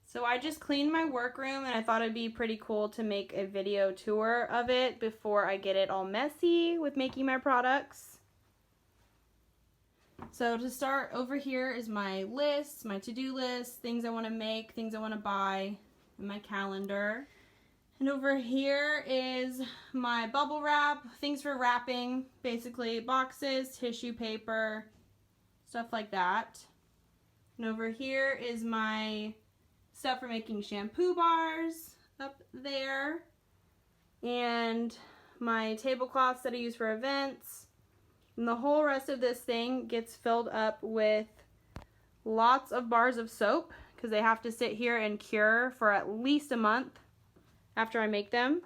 So I just cleaned my workroom and I thought it'd be pretty cool to make a video tour of it before I get it all messy with making my products. So to start, over here is my list, my to-do list, things I want to make, things I want to buy, and my calendar. And over here is my bubble wrap, things for wrapping, basically boxes, tissue paper, stuff like that. And over here is my stuff for making shampoo bars up there, and my tablecloths that I use for events. And the whole rest of this thing gets filled up with lots of bars of soap because they have to sit here and cure for at least a month after I make them.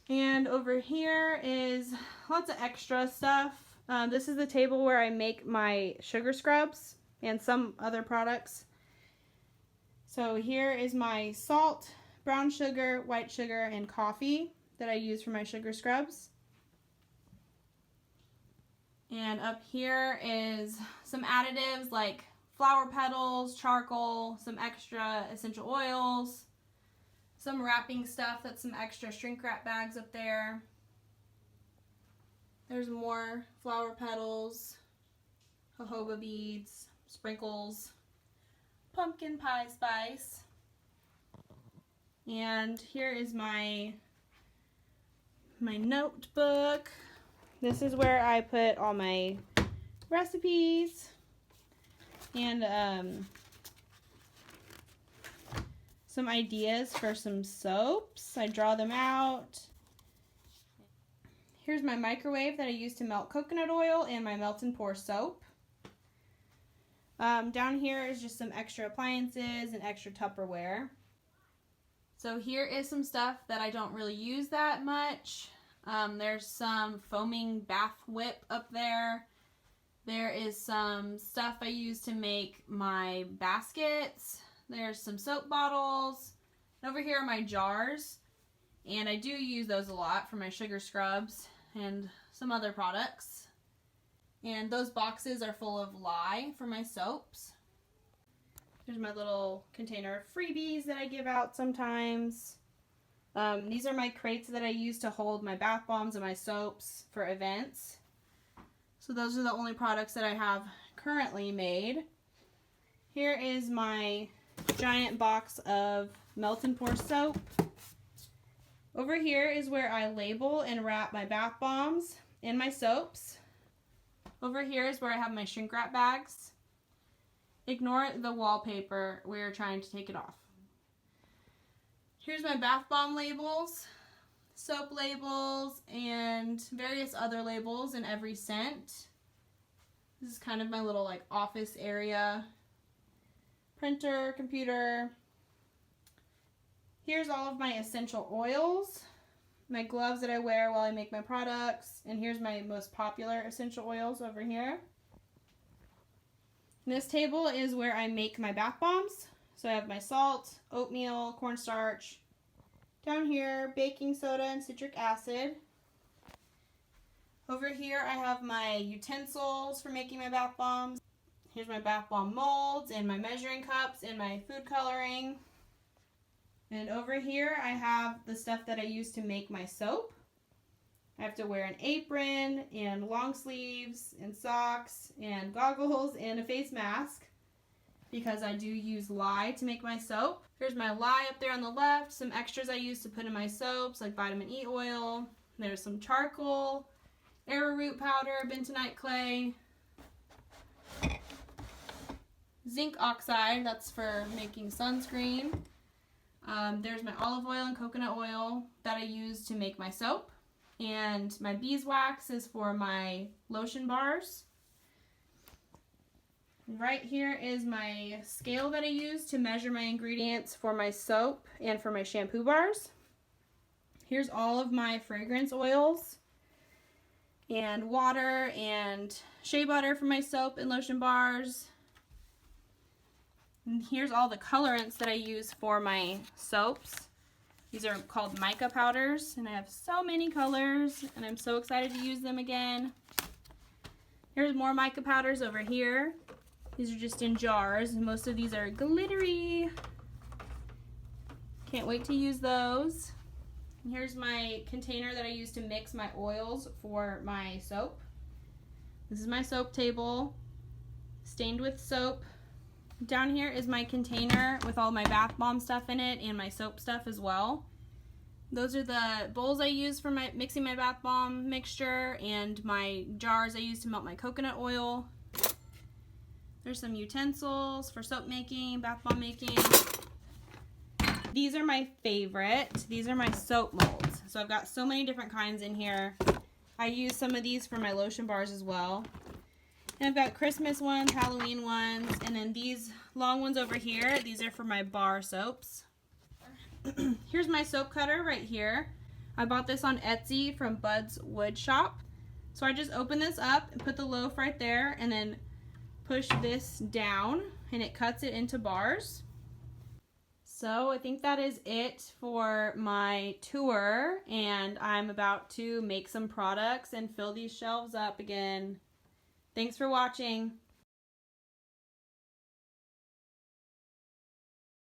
And over here is lots of extra stuff. This is the table where I make my sugar scrubs and some other products. So here is my salt, brown sugar, white sugar, and coffee that I use for my sugar scrubs. And up here is some additives like flower petals, charcoal, some extra essential oils, some wrapping stuff, that's some extra shrink wrap bags up there. There's more flower petals, jojoba beads, sprinkles, pumpkin pie spice. And here is my notebook. This is where I put all my recipes and some ideas for some soaps. I draw them out. Here's my microwave that I use to melt coconut oil and my melt and pour soap. Down here is just some extra appliances and extra Tupperware. So here is some stuff that I don't really use that much. There's some foaming bath whip up there. There is some stuff I use to make my baskets. There's some soap bottles. And over here are my jars. And I do use those a lot for my sugar scrubs and some other products. And those boxes are full of lye for my soaps. There's my little container of freebies that I give out sometimes. These are my crates that I use to hold my bath bombs and my soaps for events. So those are the only products that I have currently made. Here is my giant box of melt and pour soap. Over here is where I label and wrap my bath bombs and my soaps. Over here is where I have my shrink wrap bags. Ignore the wallpaper, we're trying to take it off. Here's my bath bomb labels, soap labels, and various other labels in every scent. This is kind of my little like office area. Printer, computer. Here's all of my essential oils, my gloves that I wear while I make my products, and here's my most popular essential oils over here. And this table is where I make my bath bombs. So I have my salt, oatmeal, cornstarch. Down here, baking soda and citric acid. Over here I have my utensils for making my bath bombs. Here's my bath bomb molds and my measuring cups and my food coloring. And over here I have the stuff that I use to make my soap. I have to wear an apron and long sleeves and socks and goggles and a face mask because I do use lye to make my soap. Here's my lye up there on the left, some extras I use to put in my soaps like vitamin E oil. There's some charcoal, arrowroot powder, bentonite clay, zinc oxide, that's for making sunscreen. There's my olive oil and coconut oil that I use to make my soap. And my beeswax is for my lotion bars. Right here is my scale that I use to measure my ingredients for my soap and for my shampoo bars. Here's all of my fragrance oils and water and shea butter for my soap and lotion bars. And here's all the colorants that I use for my soaps. These are called mica powders, and I have so many colors, and I'm so excited to use them again. Here's more mica powders over here. These are just in jars, and most of these are glittery. Can't wait to use those. And here's my container that I use to mix my oils for my soap. This is my soap table, stained with soap. Down here is my container with all my bath bomb stuff in it and my soap stuff as well. Those are the bowls I use for mixing my bath bomb mixture, and my jars I use to melt my coconut oil. There's some utensils for soap making, bath bomb making. These are my favorite. These are my soap molds. So I've got so many different kinds in here. I use some of these for my lotion bars as well. And I've got Christmas ones, Halloween ones, and then these long ones over here. These are for my bar soaps. Here's my soap cutter right here. I bought this on Etsy from Bud's Wood Shop. So I just open this up and put the loaf right there and then push this down and it cuts it into bars. So I think that is it for my tour, and I'm about to make some products and fill these shelves up again. Thanks for watching.